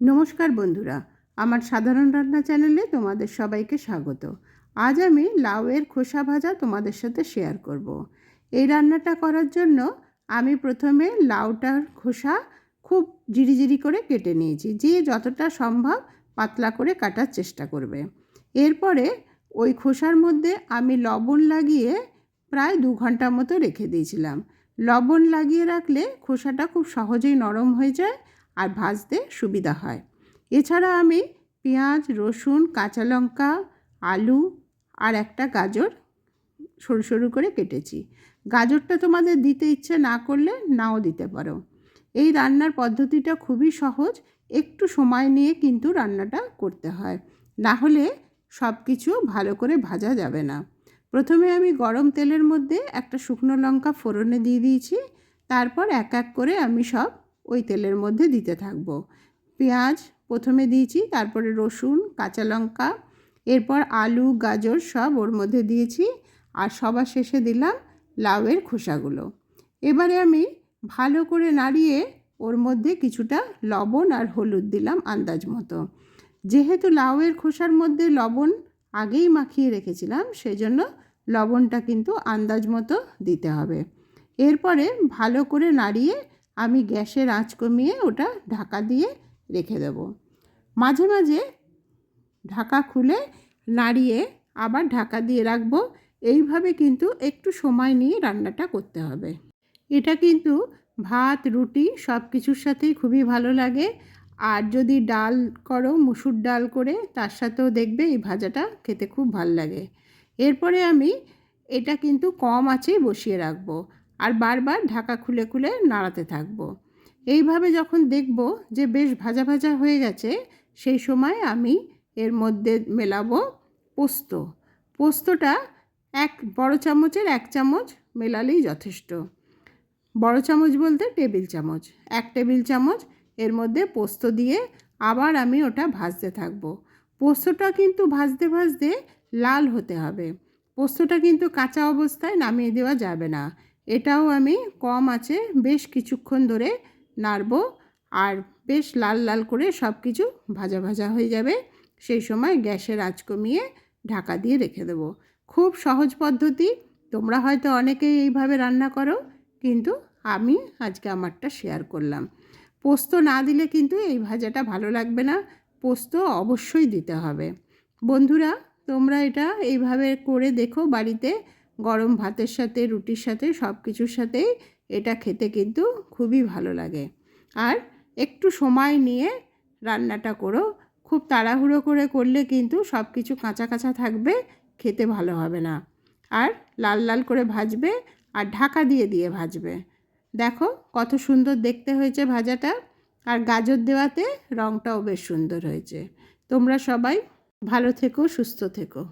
নমস্কার বন্ধুরা, আমার সাধারণ রান্না চ্যানেলে তোমাদের সবাইকে স্বাগত। আজ আমি লাউয়ের খোসা ভাজা তোমাদের সাথে শেয়ার করব। এই রান্নাটা করার জন্য আমি প্রথমে লাউটার খোসা খুব জিরি করে কেটে নিয়েছি, যে যতটা সম্ভব পাতলা করে কাটার চেষ্টা করবে। এরপরে ওই খোসার মধ্যে আমি লবণ লাগিয়ে প্রায় 2 ঘন্টা মতো রেখে দিয়েছিলাম। লবণ লাগিয়ে রাখলে খোসাটা খুব সহজেই নরম হয়ে যায় আর ভাজতে সুবিধা হয়। এছাড়া আমি পেঁয়াজ, রসুন, কাঁচা লঙ্কা, আলু আর একটা গাজর সরু সরু করে কেটেছি। গাজরটা তোমাদের দিতে ইচ্ছে না করলে নাও দিতে পারো। এই রান্নার পদ্ধতিটা খুবই সহজ, একটু সময় নিয়ে কিন্তু রান্নাটা করতে হয়, না হলে সব কিছু ভালো করে ভাজা যাবে না। প্রথমে আমি গরম তেলের মধ্যে একটা শুকনো লঙ্কা ফোড়নে দিয়ে দিয়েছি। তারপর এক এক করে আমি সব ওই তেলের মধ্যে দিতে থাকবো। পেঁয়াজ প্রথমে দিয়েছি, তারপরে রসুন, কাঁচা লঙ্কা, এরপর আলু, গাজর সব ওর মধ্যে দিয়েছি, আর সবার শেষে দিলাম লাউয়ের খোসাগুলো। এবারে আমি ভালো করে নাড়িয়ে ওর মধ্যে কিছুটা লবণ আর হলুদ দিলাম আন্দাজ মতো। যেহেতু লাউয়ের খোসার মধ্যে লবণ আগেই মাখিয়ে রেখেছিলাম, সেজন্য লবণটা কিন্তু আন্দাজ মতো দিতে হবে। এরপরে ভালো করে নাড়িয়ে আমি গ্যাসের আঁচ কমিয়ে ওটা ঢাকা দিয়ে রেখে দেব। মাঝে মাঝে ঢাকা খুলে নাড়িয়ে আবার ঢাকা দিয়ে রাখবো। এইভাবে কিন্তু একটু সময় নিয়ে রান্নাটা করতে হবে। এটা কিন্তু ভাত, রুটি সব কিছুর সাথেই খুবই ভালো লাগে। আর যদি ডাল করো, মুসুর ডাল করে, তার সাথেও দেখবে এই ভাজাটা খেতে খুব ভালো লাগে। এরপরে আমি এটা কিন্তু কম আঁচেই বসিয়ে রাখবো আর বারবার ঢাকা খুলে খুলে নাড়াতে থাকবো। এইভাবে যখন দেখব যে বেশ ভাজা ভাজা হয়ে গেছে, সেই সময় আমি এর মধ্যে মেলাবো পোস্ত। পোস্তটা এক বড় চামচের 1 চামচ মেলালেই যথেষ্ট। বড় চামচ বলতে টেবিল চামচ, 1 টেবিল চামচ এর মধ্যে পোস্ত দিয়ে আবার আমি ওটা ভাজতে থাকবো। পোস্তটা কিন্তু ভাজতে ভাজতে লাল হতে হবে। পোস্তটা কিন্তু কাঁচা অবস্থায় নামিয়ে দেওয়া যাবে না। এটাও আমি কম আঁচে বেশ কিছুক্ষণ ধরে নাড়ব, আর বেশ লাল লাল করে সব কিছু ভাজা ভাজা হয়ে যাবে। সেই সময় গ্যাসের আঁচ কমিয়ে ঢাকা দিয়ে রেখে দেবো। খুব সহজ পদ্ধতি, তোমরা হয়তো অনেকেই এইভাবে রান্না করো, কিন্তু আমি আজকে আমারটা শেয়ার করলাম। পোস্ত না দিলে কিন্তু এই ভাজাটা ভালো লাগবে না, পোস্ত অবশ্যই দিতে হবে। বন্ধুরা, তোমরা এটা এইভাবে করে দেখো বাড়িতে, গরম ভাতের সাথে, রুটির সাথে, সব কিছুর সাথেই এটা খেতে কিন্তু খুবই ভালো লাগে। আর একটু সময় নিয়ে রান্নাটা করো। খুব তাড়াহুড়ো করে করলে কিন্তু সব কিছু কাঁচা কাঁচা থাকবে, খেতে ভালো হবে না। আর লাল লাল করে ভাজবে আর ঢাকা দিয়ে দিয়ে ভাজবে। দেখো কত সুন্দর দেখতে হয়েছে ভাজাটা, আর গাজর দেওয়াতে রঙটাও বেশ সুন্দর হয়েছে। তোমরা সবাই ভালো থেকো, সুস্থ থেকো।